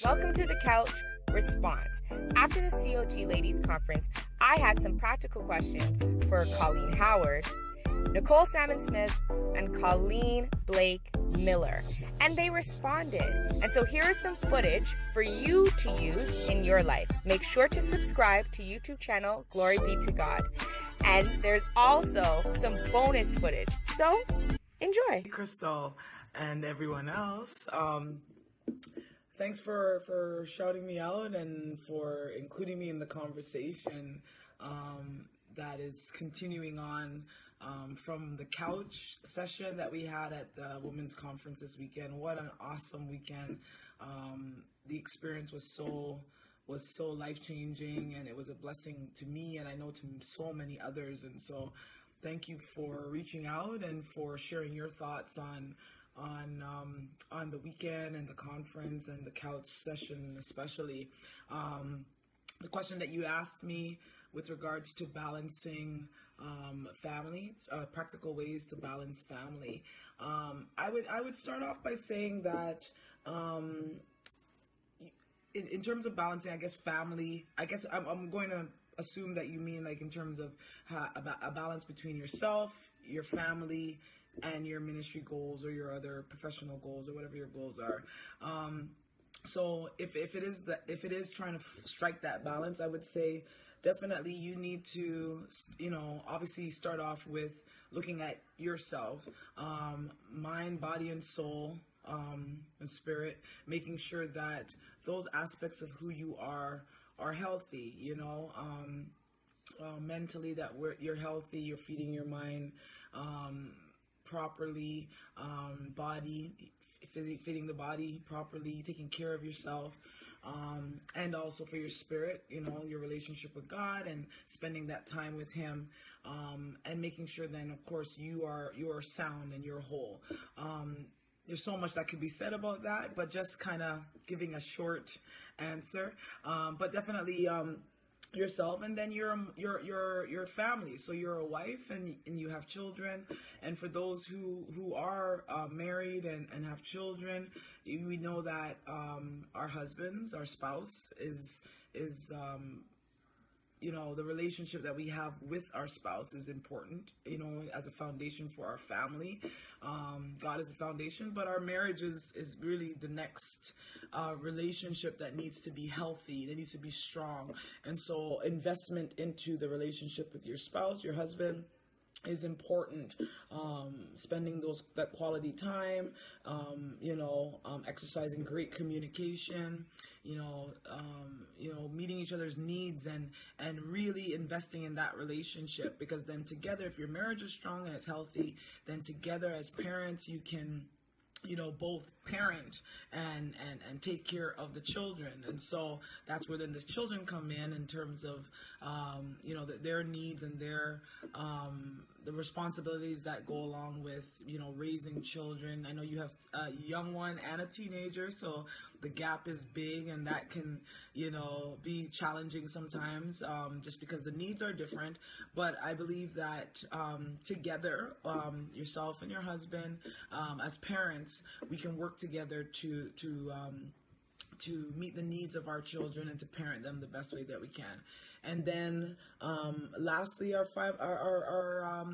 Welcome to the Couch Response. After the COG Ladies Conference, I had some practical questions for COLLEEN HOWARD, NICOLE SALMON-SMITH, and Colleen Blake Miller, and they responded. And so here is some footage for you to use in your life. Make sure to subscribe to YouTube channel Glory Be to God. And there's also some bonus footage. So enjoy. Crystal and everyone else, thanks for shouting me out and for including me in the conversation that is continuing on from the couch session that we had at the women's conference this weekend. What an awesome weekend. The experience was so life-changing, and it was a blessing to me, and I know to so many others. And so thank you for reaching out and for sharing your thoughts on the weekend and the conference and the couch session especially. The question that you asked me with regards to balancing family, practical ways to balance family. I would start off by saying that in terms of balancing, I guess family, I'm going to assume that you mean like in terms of a balance between yourself, your family, and your ministry goals or your other professional goals or whatever your goals are. So if it is trying to strike that balance, I would say definitely you need to, obviously start off with looking at yourself, mind, body, and soul, and spirit, making sure that those aspects of who you are healthy, mentally, that you're healthy, you're feeding your mind properly, feeding the body properly, taking care of yourself, and also for your spirit, your relationship with God and spending that time with Him, and making sure then, of course, you are sound and you're whole. There's so much that could be said about that, but just kind of giving a short answer. But definitely yourself, and then your family. So you're a wife and you have children, and for those who are married and have children, we know that our husbands, our spouse is the relationship that we have with our spouse is important, as a foundation for our family. God is the foundation, but our marriage is really the next relationship that needs to be healthy, that needs to be strong. And so investment into the relationship with your spouse, your husband, is important. Spending that quality time, exercising great communication, meeting each other's needs and really investing in that relationship, because then together, if your marriage is strong and it's healthy, then together as parents, you can both parent and take care of the children. And so that's where then the children come in terms of, their needs and their, the responsibilities that go along with, raising children. I know you have a young one and a teenager, so the gap is big, and that can, be challenging sometimes, just because the needs are different. But I believe that together, yourself and your husband, as parents, we can work together to meet the needs of our children and to parent them the best way that we can. And then lastly, our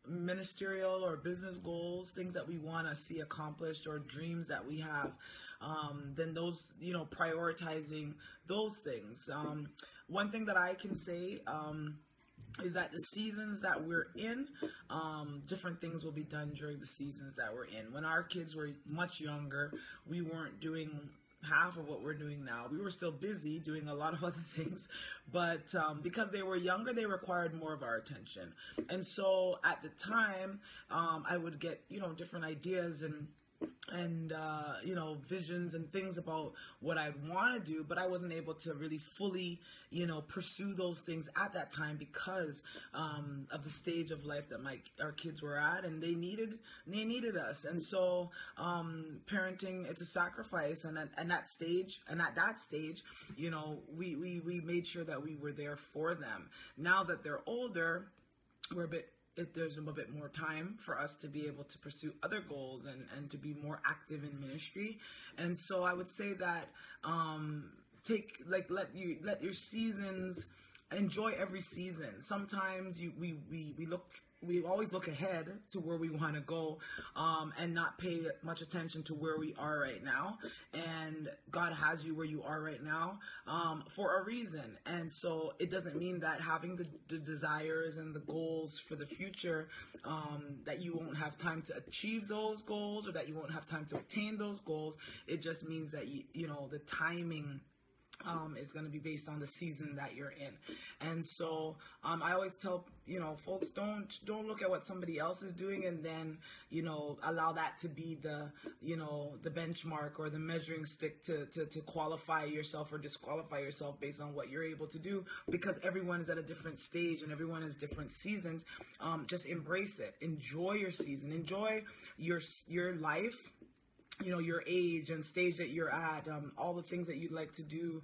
ministerial or business goals, things that we want to see accomplished or dreams that we have, then those, prioritizing those things. One thing that I can say is that the seasons that we're in, different things will be done during the seasons that we're in. When our kids were much younger, we weren't doing half of what we're doing now. We were still busy doing a lot of other things, but because they were younger, they required more of our attention. And so at the time, I would get, different ideas and visions and things about what I'd want to do, but I wasn't able to really fully, pursue those things at that time because of the stage of life that our kids were at, and they needed us. And so parenting, it's a sacrifice, and at that stage, we made sure that we were there for them. Now that they're older, we're a bit there's a bit more time for us to be able to pursue other goals and to be more active in ministry. And so I would say that let your seasons, enjoy every season. Sometimes we always look ahead to where we want to go, and not pay much attention to where we are right now. And God has you where you are right now, for a reason. And so it doesn't mean that having the desires and the goals for the future, that you won't have time to achieve those goals, or that you won't have time to attain those goals. It just means that the timing is going to be based on the season that you're in. And so I always tell folks, don't look at what somebody else is doing and then allow that to be the benchmark or the measuring stick to qualify yourself or disqualify yourself based on what you're able to do, because everyone is at a different stage and everyone has different seasons. Just embrace it, enjoy your season, enjoy your life, your age and stage that you're at, all the things that you'd like to do,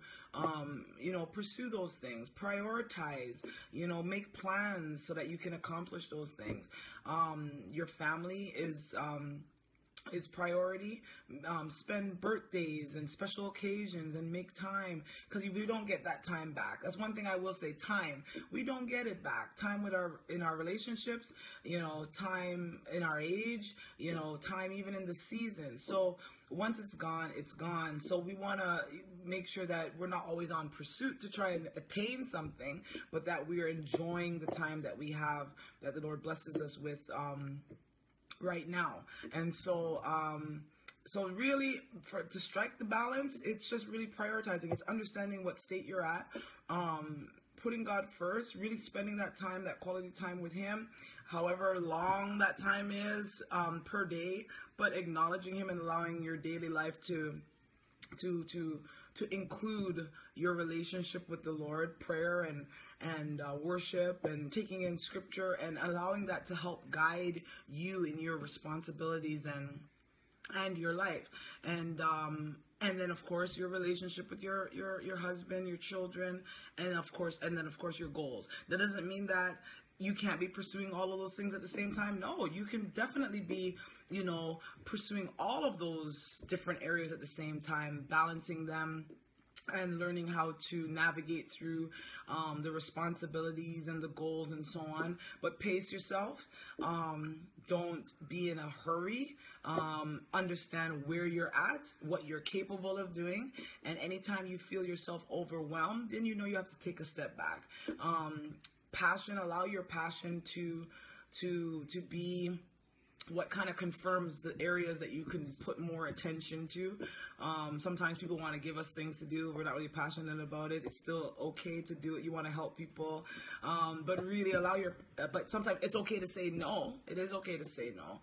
pursue those things, prioritize, make plans so that you can accomplish those things. Your family is priority. Spend birthdays and special occasions and make time, because we don't get that time back. That's one thing I will say. Time, we don't get it back. Time in our relationships, time in our age, time even in the season. So once it's gone, it's gone. So we want to make sure that we're not always on pursuit to try and attain something, but that we are enjoying the time that we have, that the Lord blesses us with right now. And so really, to strike the balance, it's just really prioritizing. It's understanding what state you're at, putting God first, really spending that time, that quality time with Him, however long that time is per day, but acknowledging Him and allowing your daily life to include your relationship with the Lord, prayer and worship, and taking in scripture, and allowing that to help guide you in your responsibilities and your life. And then of course your relationship with your husband, your children, and then of course your goals. That doesn't mean that you can't be pursuing all of those things at the same time. No, you can definitely be, pursuing all of those different areas at the same time, balancing them and learning how to navigate through the responsibilities and the goals and so on. But pace yourself. Don't be in a hurry. Understand where you're at, what you're capable of doing. And anytime you feel yourself overwhelmed, then you have to take a step back. Passion, allow your passion to be what kind of confirms the areas that you can put more attention to. Sometimes people want to give us things to do. We're not really passionate about it. It's still okay to do it. You want to help people. But really but sometimes it's okay to say no. It is okay to say no.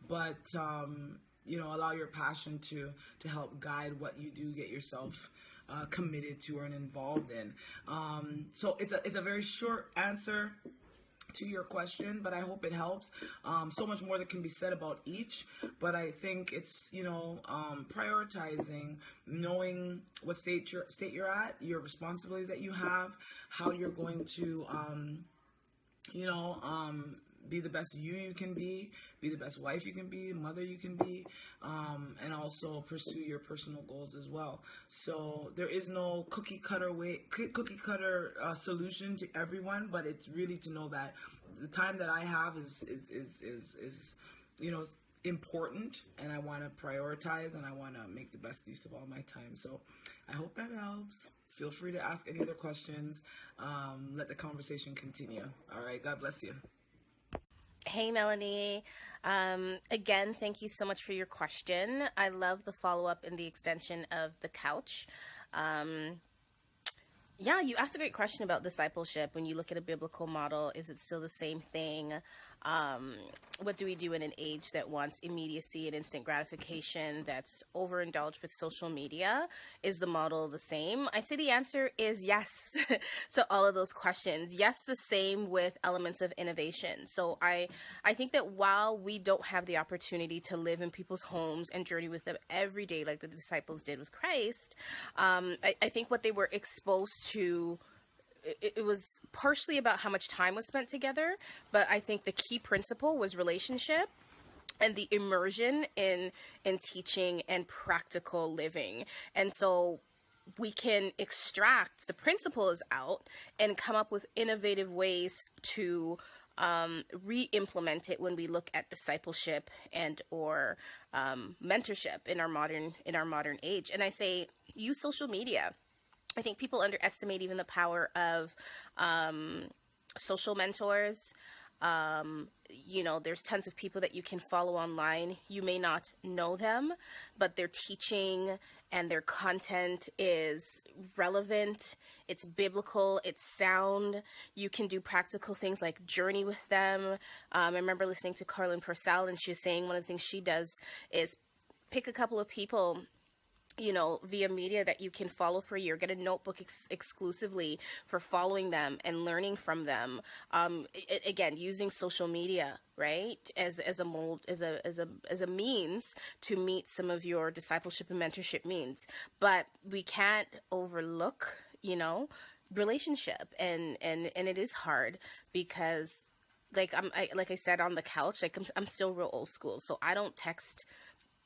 But allow your passion to help guide what you do get yourself committed to and involved in. So it's a very short answer to your question, but I hope it helps. So much more that can be said about each, but I think it's prioritizing, knowing what state you're at, your responsibilities that you have, how you're going to be the best you can be the best wife you can be, mother you can be, and also pursue your personal goals as well. So there is no cookie cutter solution to everyone, but it's really to know that the time that I have is important, and I want to prioritize, and I want to make the best use of all my time. So I hope that helps. Feel free to ask any other questions. Let the conversation continue. All right. God bless you. Hey, Melanie. Again, thank you so much for your question. I love the follow-up and the extension of the couch. Yeah, you asked a great question about discipleship. When you look at a biblical model, is it still the same thing? What do we do in an age that wants immediacy and instant gratification, that's overindulged with social media? Is the model the same? I say the answer is yes to all of those questions. Yes, the same with elements of innovation. So I think that while we don't have the opportunity to live in people's homes and journey with them every day like the disciples did with Christ, I think what they were exposed to it was partially about how much time was spent together, but I think the key principle was relationship and the immersion in teaching and practical living. And so we can extract the principles out and come up with innovative ways to re-implement it when we look at discipleship and or mentorship in our modern age. And I say use social media. I think people underestimate even the power of social mentors. There's tons of people that you can follow online. You may not know them, but their teaching and their content is relevant. It's biblical. It's sound. You can do practical things like journey with them. I remember listening to CALEEN and she was saying one of the things she does is pick a couple of people via media that you can follow for a year, get a notebook exclusively for following them and learning from them. Again, using social media, right, as a means to meet some of your discipleship and mentorship needs. But we can't overlook, relationship, and it is hard because, like I said on the couch, like I'm still real old school, so I don't text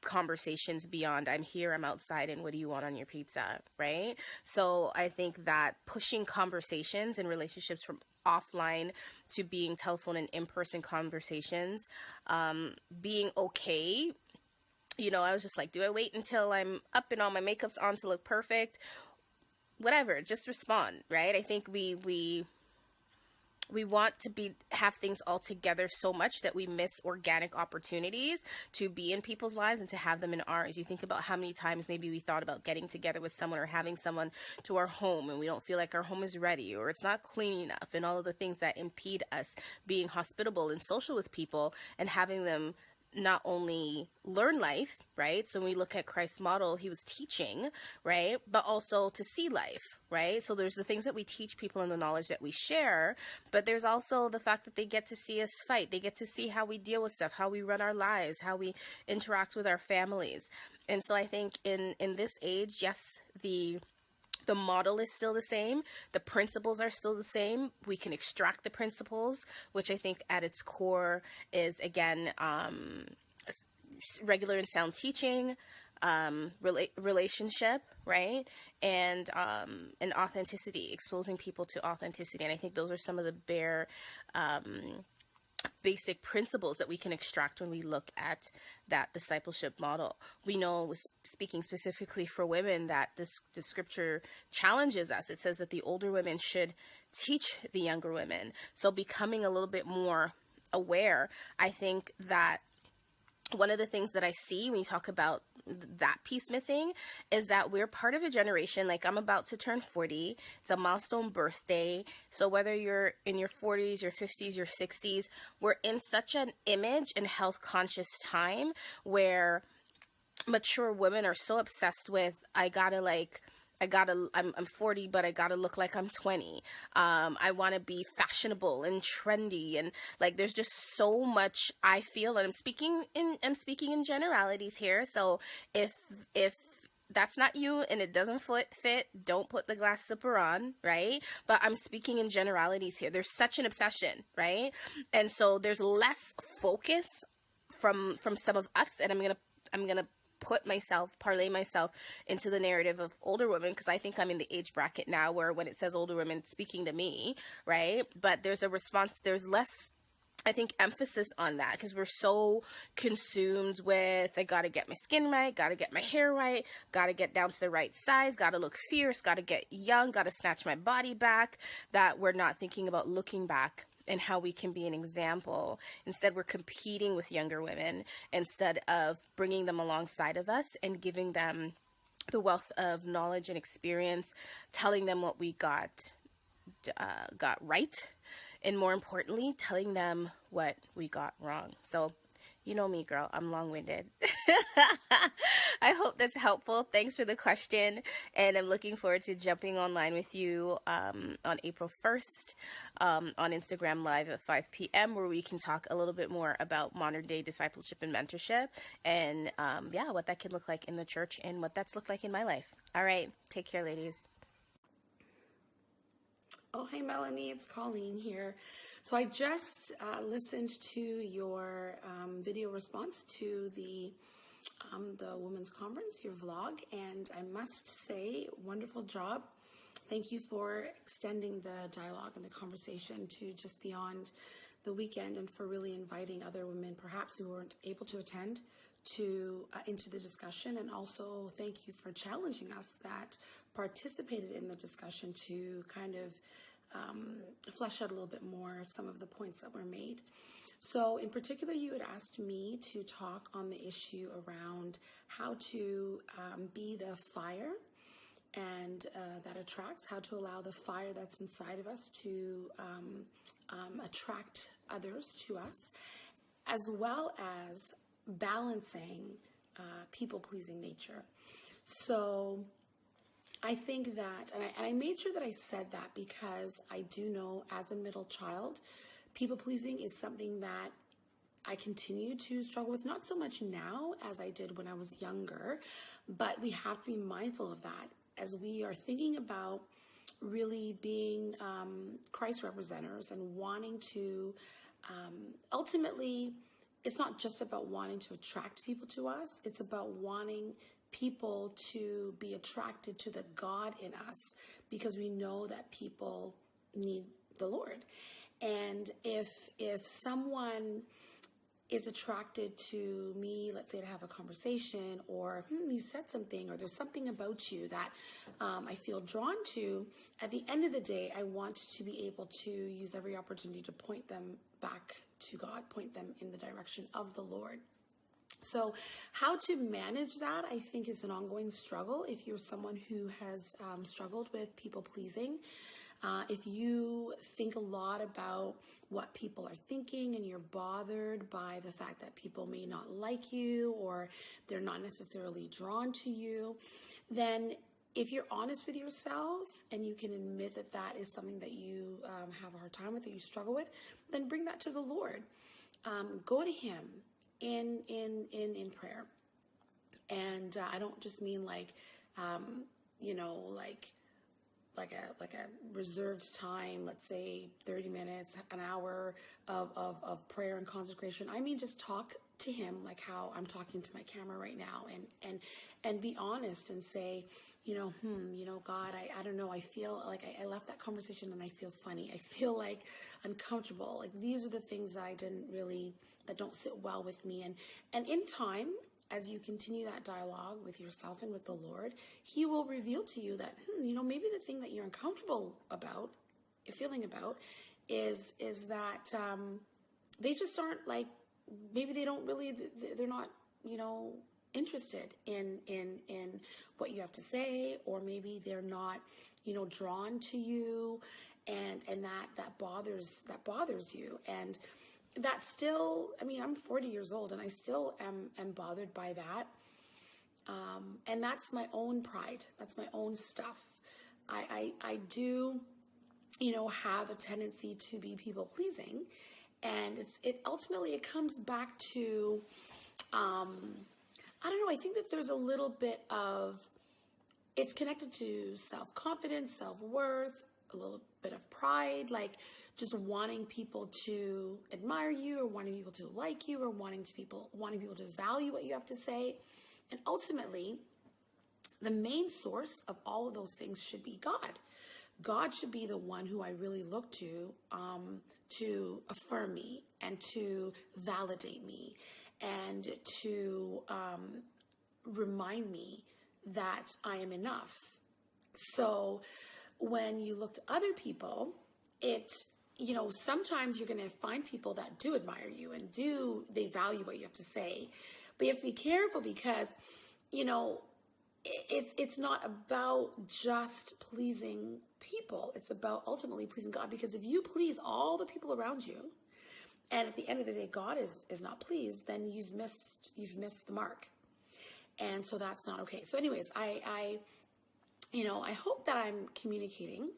conversations beyond I'm here, I'm outside, and what do you want on your pizza, right? So I think that pushing conversations and relationships from offline to being telephone and in-person conversations, being okay, I was just like, do I wait until I'm up and all my makeup's on to look perfect? Whatever, just respond, right? I think we want to have things all together so much that we miss organic opportunities to be in people's lives and to have them in ours. You think about how many times maybe we thought about getting together with someone or having someone to our home and we don't feel like our home is ready or it's not clean enough, and all of the things that impede us being hospitable and social with people and having them not only learn life, right? So when we look at Christ's model, he was teaching, right? But also to see life, right? So there's the things that we teach people and the knowledge that we share, but there's also the fact that they get to see us fight. They get to see how we deal with stuff, how we run our lives, how we interact with our families. And so I think in this age, yes, the model is still the same. The principles are still the same. We can extract the principles, which I think at its core is, again, regular and sound teaching, relationship, right? And authenticity, exposing people to authenticity. And I think those are some of the bare basic principles that we can extract when we look at that discipleship model. We know, speaking specifically for women, that the scripture challenges us. It says that the older women should teach the younger women. So becoming a little bit more aware, I think that one of the things that I see when you talk about that piece missing is that we're part of a generation, like I'm about to turn 40. It's a milestone birthday. So whether you're in your 40s, your 50s, your 60s, we're in such an image and health conscious time where mature women are so obsessed with, I'm 40, but I gotta look like I'm 20. I want to be fashionable and trendy, and like there's just so much. I feel, and I'm speaking in generalities here. So if that's not you and it doesn't fit, don't put the glass slipper on, right? But I'm speaking in generalities here. There's such an obsession, right? And so there's less focus from some of us, and I'm gonna parlay myself into the narrative of older women, because I think I'm in the age bracket now where when it says older women, it's speaking to me, right? But there's less, I think, emphasis on that, because we're so consumed with, I gotta get my skin right, gotta get my hair right, gotta get down to the right size, gotta look fierce, gotta get young, gotta snatch my body back, that we're not thinking about looking back and how we can be an example. Instead, we're competing with younger women instead of bringing them alongside of us and giving them the wealth of knowledge and experience, telling them what we got right, and more importantly, telling them what we got wrong. So, you know me, girl, I'm long-winded. I hope that's helpful. Thanks for the question. And I'm looking forward to jumping online with you on April 1st on Instagram Live at 5 p.m. where we can talk a little bit more about modern day discipleship and mentorship and what that can look like in the church and what that's looked like in my life. All right. Take care, ladies. Oh, hey, Melanie, it's Colleen here. So I just listened to your video response to the Women's Conference, your vlog, and I must say, wonderful job. Thank you for extending the dialogue and the conversation to just beyond the weekend, and for really inviting other women, perhaps who weren't able to attend, to into the discussion. And also thank you for challenging us that participated in the discussion to kind of flesh out a little bit more some of the points that were made. So in particular, you had asked me to talk on the issue around how to be the fire and that attracts, how to allow the fire that's inside of us to attract others to us, as well as balancing people-pleasing nature. So I think that, and I made sure that I said that because I do know as a middle child, people-pleasing is something that I continue to struggle with, not so much now as I did when I was younger, but we have to be mindful of that as we are thinking about really being Christ representatives and wanting to ultimately, it's not just about wanting to attract people to us, it's about wanting people to be attracted to the God in us, because we know that people need the Lord. And if someone is attracted to me, let's say to have a conversation, or you said something, or there's something about you that I feel drawn to, at the end of the day, I want to be able to use every opportunity to point them back to God, point them in the direction of the Lord. So how to manage that, I think, is an ongoing struggle if you're someone who has struggled with people pleasing. If you think a lot about what people are thinking and you're bothered by the fact that people may not like you or they're not necessarily drawn to you, then if you're honest with yourself and you can admit that that is something that you have a hard time with or you struggle with, then bring that to the Lord. Go to Him in prayer. And I don't just mean like a reserved time, let's say 30 minutes, an hour of prayer and consecration. I mean, just talk to Him like how I'm talking to my camera right now, and be honest and say, God, I don't know, I feel like I left that conversation and I feel funny. I feel like uncomfortable. Like these are the things that that don't sit well with me. And in time, as you continue that dialogue with yourself and with the Lord, He will reveal to you that, maybe the thing that you're uncomfortable about, feeling about, is that they just aren't like, maybe they don't really, they're not, interested in what you have to say, or maybe they're not, drawn to you, and that bothers you. And that's still, I'm 40 years old and I still am bothered by that. And that's my own pride. That's my own stuff. I do, have a tendency to be people pleasing, and it ultimately comes back to, I don't know, I think that there's a little bit of, it's connected to self-confidence, self-worth, a little bit of pride, like just wanting people to admire you, or wanting people to like you, or wanting people to value what you have to say. And ultimately, the main source of all of those things should be God. God should be the one who I really look to affirm me and to validate me and to remind me that I am enough. So when you look to other people, sometimes you're going to find people that do admire you and they value what you have to say. But you have to be careful because, it's not about just pleasing people. It's about ultimately pleasing God, because if you please all the people around you, and at the end of the day, God is not pleased, then you've missed the mark. And so that's not okay. So anyways, I hope that I'm communicating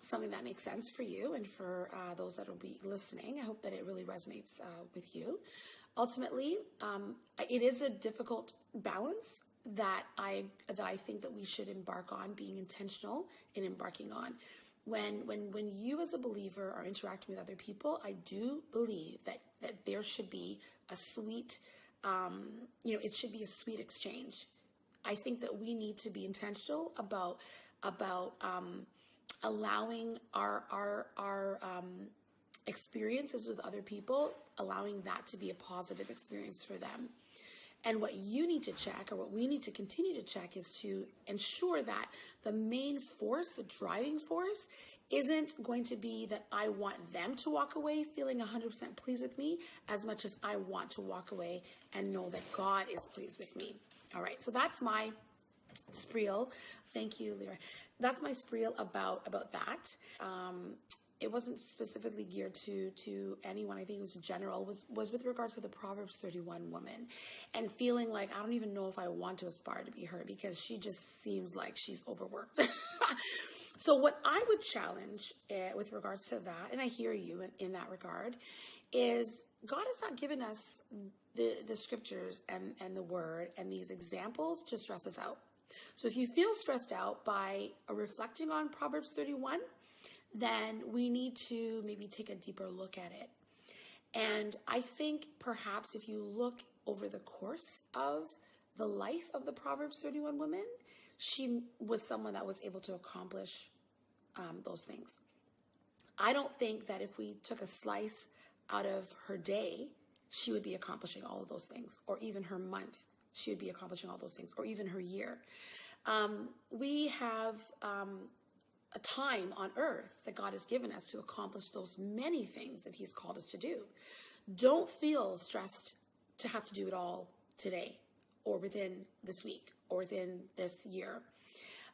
something that makes sense for you and for those that will be listening. I hope that it really resonates with you. Ultimately, it is a difficult balance that I think that we should embark on, being intentional in embarking on. when you as a believer are interacting with other people, I do believe that there should be a sweet, it should be a sweet exchange. I think that we need to be intentional about allowing our experiences with other people, allowing that to be a positive experience for them. And what you need to check, or what we need to continue to check, is to ensure that the main force, the driving force, isn't going to be that I want them to walk away feeling 100% pleased with me, as much as I want to walk away and know that God is pleased with me. All right, so that's my spiel. Thank you, Lyra. That's my spiel about that. It wasn't specifically geared to anyone. I think it was general, was with regards to the Proverbs 31 woman, and feeling like I don't even know if I want to aspire to be her, because she just seems like she's overworked. So what I would challenge with regards to that, and I hear you in that regard, is God has not given us the scriptures and the word and these examples to stress us out. So if you feel stressed out by reflecting on Proverbs 31, then we need to maybe take a deeper look at it. And I think perhaps if you look over the course of the life of the Proverbs 31 woman, she was someone that was able to accomplish those things. I don't think that if we took a slice out of her day, she would be accomplishing all of those things, or even her month, she would be accomplishing all those things, or even her year. We have a time on earth that God has given us to accomplish those many things that he's called us to do. Don't feel stressed to have to do it all today, or within this week, or within this year.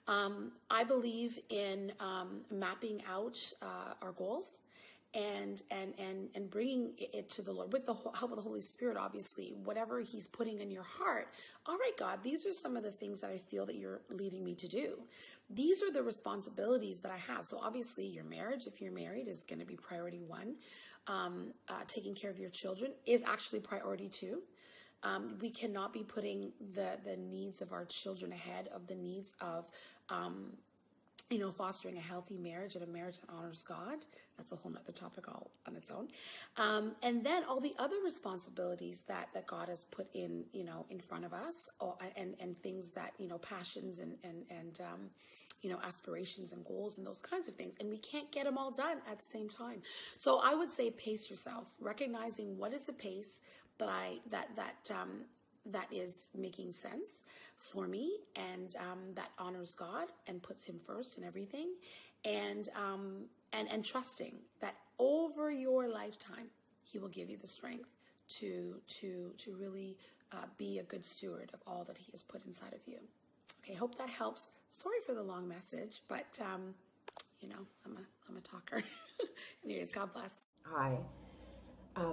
I believe in mapping out our goals and bringing it to the Lord with the help of the Holy Spirit. Obviously, whatever he's putting in your heart. All right, God, these are some of the things that I feel that you're leading me to do. These are the responsibilities that I have. So obviously your marriage, if you're married, is going to be priority one. Taking care of your children is actually priority two. We cannot be putting the needs of our children ahead of the needs of, fostering a healthy marriage, and a marriage that honors God. That's a whole nother topic all on its own. And then all the other responsibilities that God has put in front of us, and things that, passions and aspirations and goals and those kinds of things. And we can't get them all done at the same time. So I would say pace yourself, recognizing what is the pace that is making sense for me, and that honors God and puts him first in everything, and trusting that over your lifetime he will give you the strength to really be a good steward of all that he has put inside of you. Okay, hope that helps. Sorry for the long message, but I'm a talker. Anyways, God bless. Hi.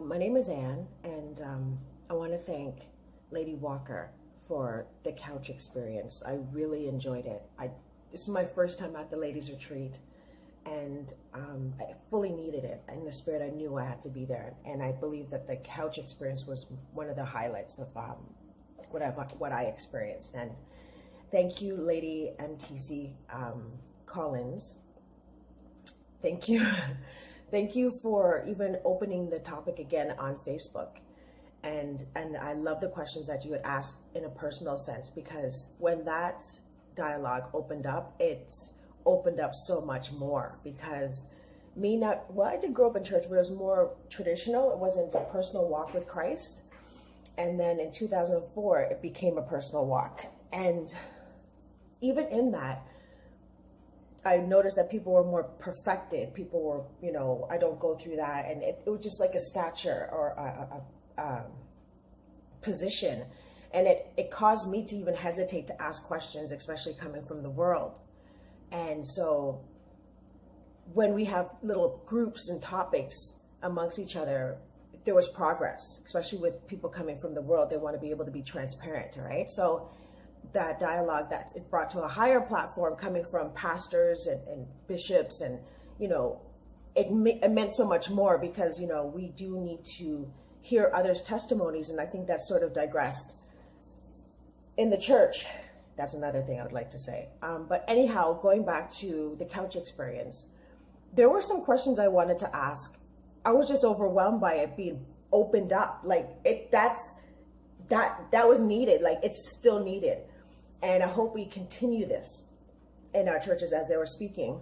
My name is Anne, and I want to thank Lady Walker for the couch experience. I really enjoyed it. This is my first time at the ladies' retreat, and I fully needed it. In the spirit, I knew I had to be there, and I believe that the couch experience was one of the highlights of what I experienced. And thank you, Lady MTC Collins. Thank you. Thank you for even opening the topic again on Facebook. And I love the questions that you had asked in a personal sense, because when that dialogue opened up, it opened up so much more. Because I did grow up in church, but it was more traditional. It wasn't a personal walk with Christ. And then in 2004, it became a personal walk. And even in that, I noticed that people were more perfected. People were, I don't go through that. And it was just like a stature or a position. And it caused me to even hesitate to ask questions, especially coming from the world. And so when we have little groups and topics amongst each other, there was progress, especially with people coming from the world. They want to be able to be transparent, right? So that dialogue that it brought to a higher platform, coming from pastors and bishops, and it meant so much more, because we do need to hear others' testimonies, and I think that sort of digressed in the church. That's another thing I would like to say. But anyhow, going back to the couch experience, there were some questions I wanted to ask. I was just overwhelmed by it being opened up. Like that was needed. Like it's still needed. And I hope we continue this in our churches as they were speaking.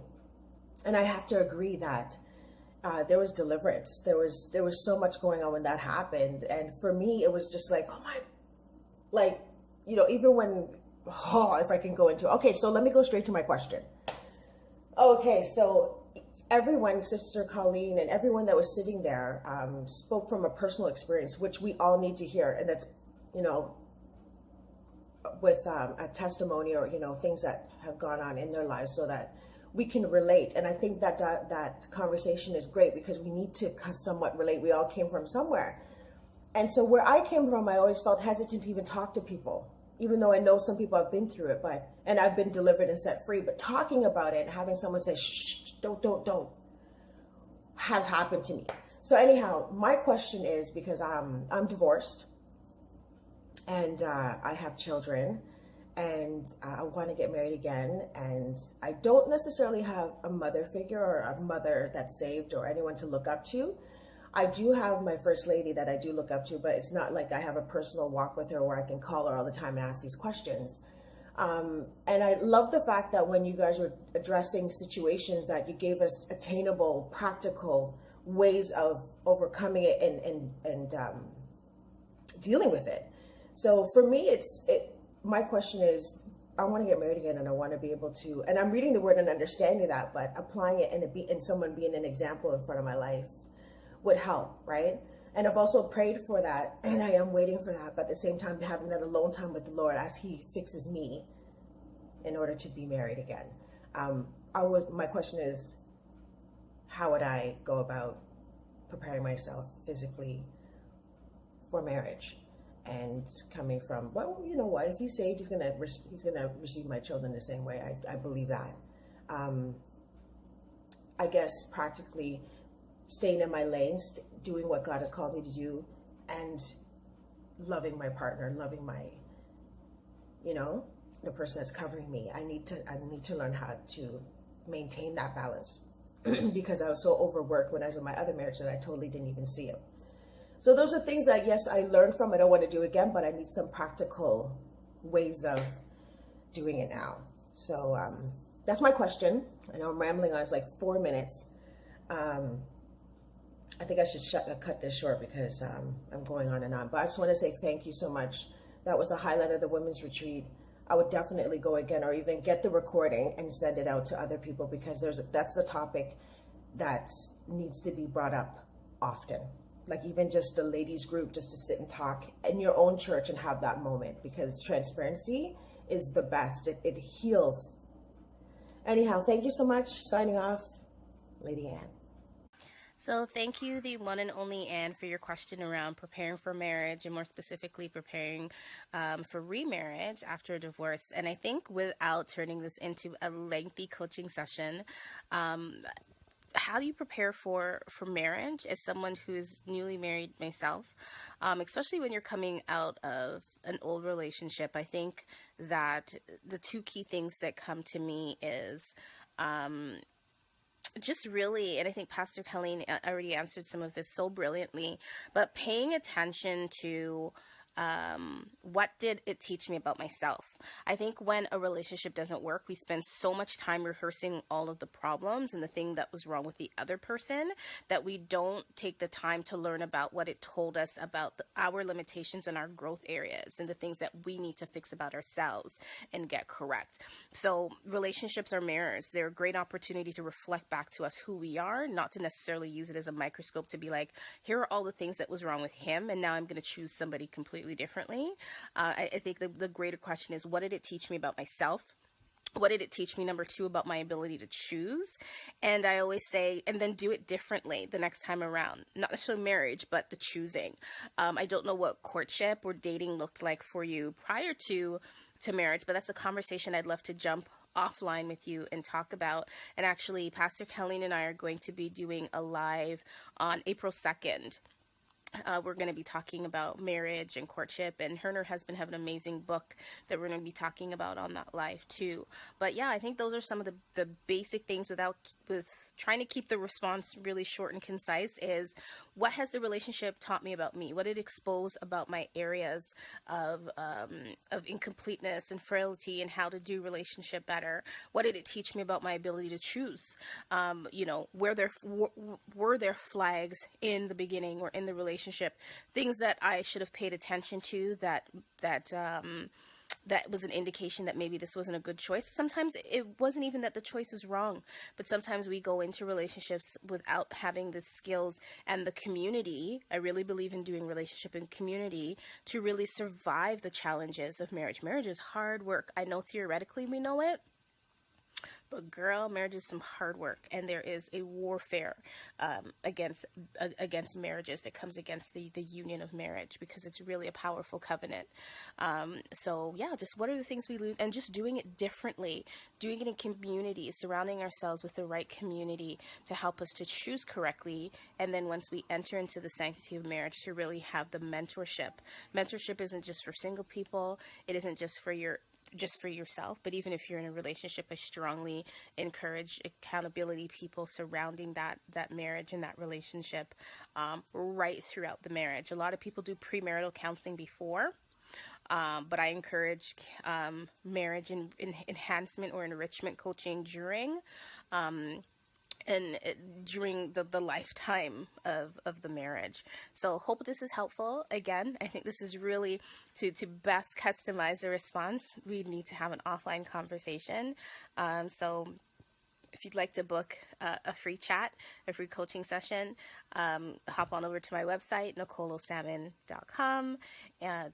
And I have to agree that there was deliverance. There was so much going on when that happened. And for me, it was just like, oh my, like, you know, even when, if I can go into, okay, so let me go straight to my question. Okay, so everyone, Sister Colleen and everyone that was sitting there spoke from a personal experience, which we all need to hear. And that's, you know, with a testimony or, you know, things that have gone on in their lives so that we can relate. And I think that that conversation is great because we need to somewhat relate. We all came from somewhere. And so where I came from, I always felt hesitant to even talk to people, even though I know some people have been through it, and I've been delivered and set free, but talking about it and having someone say, shh, don't, has happened to me. So anyhow, my question is, because I'm divorced and I have children, and I want to get married again, and I don't necessarily have a mother figure or a mother that's saved or anyone to look up to. I do have my first lady that I do look up to, but it's not like I have a personal walk with her where I can call her all the time and ask these questions. And I love the fact that when you guys were addressing situations that you gave us attainable, practical ways of overcoming it and dealing with it. So for me, my question is, I want to get married again, and I want to be able to, and I'm reading the word and understanding that, but applying it and someone being an example in front of my life would help, right? And I've also prayed for that, and I am waiting for that, but at the same time, having that alone time with the Lord as He fixes me in order to be married again. My question is, how would I go about preparing myself physically for marriage? And coming from, well, you know what? If He's saved, He's gonna receive my children the same way. I believe that. I guess practically staying in my lane, doing what God has called me to do, and loving my partner, loving my, you know, the person that's covering me. I need to learn how to maintain that balance because I was so overworked when I was in my other marriage that I totally didn't even see it. So those are things that, yes, I learned from. I don't want to do it again, but I need some practical ways of doing it now. So that's my question. I know I'm rambling on. It's like 4 minutes. I think I should cut this short because I'm going on and on. But I just want to say thank you so much. That was a highlight of the women's retreat. I would definitely go again, or even get the recording and send it out to other people, because that's the topic that needs to be brought up often. Like even just the ladies group, just to sit and talk in your own church and have that moment, because transparency is the best. It heals. Anyhow, thank you so much. Signing off, Lady Ann. So thank you, the one and only Anne, for your question around preparing for marriage, and more specifically preparing for remarriage after a divorce. And I think, without turning this into a lengthy coaching session, how do you prepare for marriage as someone who's newly married myself, especially when you're coming out of an old relationship? I think that the two key things that come to me is just really, and I think Pastor Colleen already answered some of this so brilliantly, but paying attention to what did it teach me about myself? I think when a relationship doesn't work, we spend so much time rehearsing all of the problems and the thing that was wrong with the other person that we don't take the time to learn about what it told us about our limitations and our growth areas and the things that we need to fix about ourselves and get correct. So relationships are mirrors. They're a great opportunity to reflect back to us who we are, not to necessarily use it as a microscope to be like, here are all the things that was wrong with him, and now I'm going to choose somebody completely differently. I think the greater question is, what did it teach me about myself? What did it teach me, number two, about my ability to choose? And I always say, and then do it differently the next time around. Not necessarily marriage, but the choosing. I don't know what courtship or dating looked like for you prior to marriage, but that's a conversation I'd love to jump offline with you and talk about. And actually, Pastor Colleen and I are going to be doing a live on April 2nd. We're going to be talking about marriage and courtship, and her and her husband have an amazing book that we're going to be talking about on that live too. But yeah, I think those are some of the basic things with trying to keep the response really short and concise. Is what has the relationship taught me about me? What did it expose about my areas of incompleteness and frailty, and how to do relationship better? What did it teach me about my ability to choose? Were there flags in the beginning or in the relationship, things that I should have paid attention to that was an indication that maybe this wasn't a good choice. Sometimes it wasn't even that the choice was wrong, but sometimes we go into relationships without having the skills and the community. I really believe in doing relationship and community to really survive the challenges of marriage. Marriage is hard work. I know theoretically we know it, but girl, marriage is some hard work, and there is a warfare against marriages that comes against the union of marriage, because it's really a powerful covenant. So yeah, just what are the things we lose, and just doing it differently, doing it in community, surrounding ourselves with the right community to help us to choose correctly. And then once we enter into the sanctity of marriage, to really have the mentorship. Mentorship isn't just for single people. It isn't just for yourself, but even if you're in a relationship, I strongly encourage accountability people surrounding that marriage and that relationship right throughout the marriage. A lot of people do premarital counseling before, but I encourage marriage and enhancement or enrichment coaching during the lifetime of the marriage. So hope this is helpful. Again, I think this is really to best customize a response. We need to have an offline conversation. So if you'd like to book a free chat, a free coaching session, hop on over to my website, nicoleosalmon.com,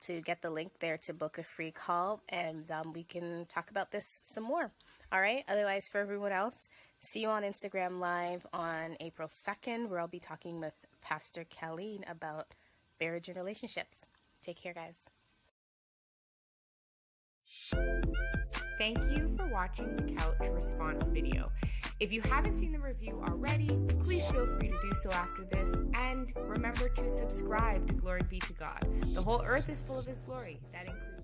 to get the link there to book a free call, and we can talk about this some more. All right. Otherwise, for everyone else, see you on Instagram Live on April 2nd, where I'll be talking with Pastor CALEEN about marriage and relationships. Take care, guys. Thank you for watching the couch response video. If you haven't seen the review already, please feel free to do so after this. And remember to subscribe to Glory Be to God. The whole earth is full of His glory. That includes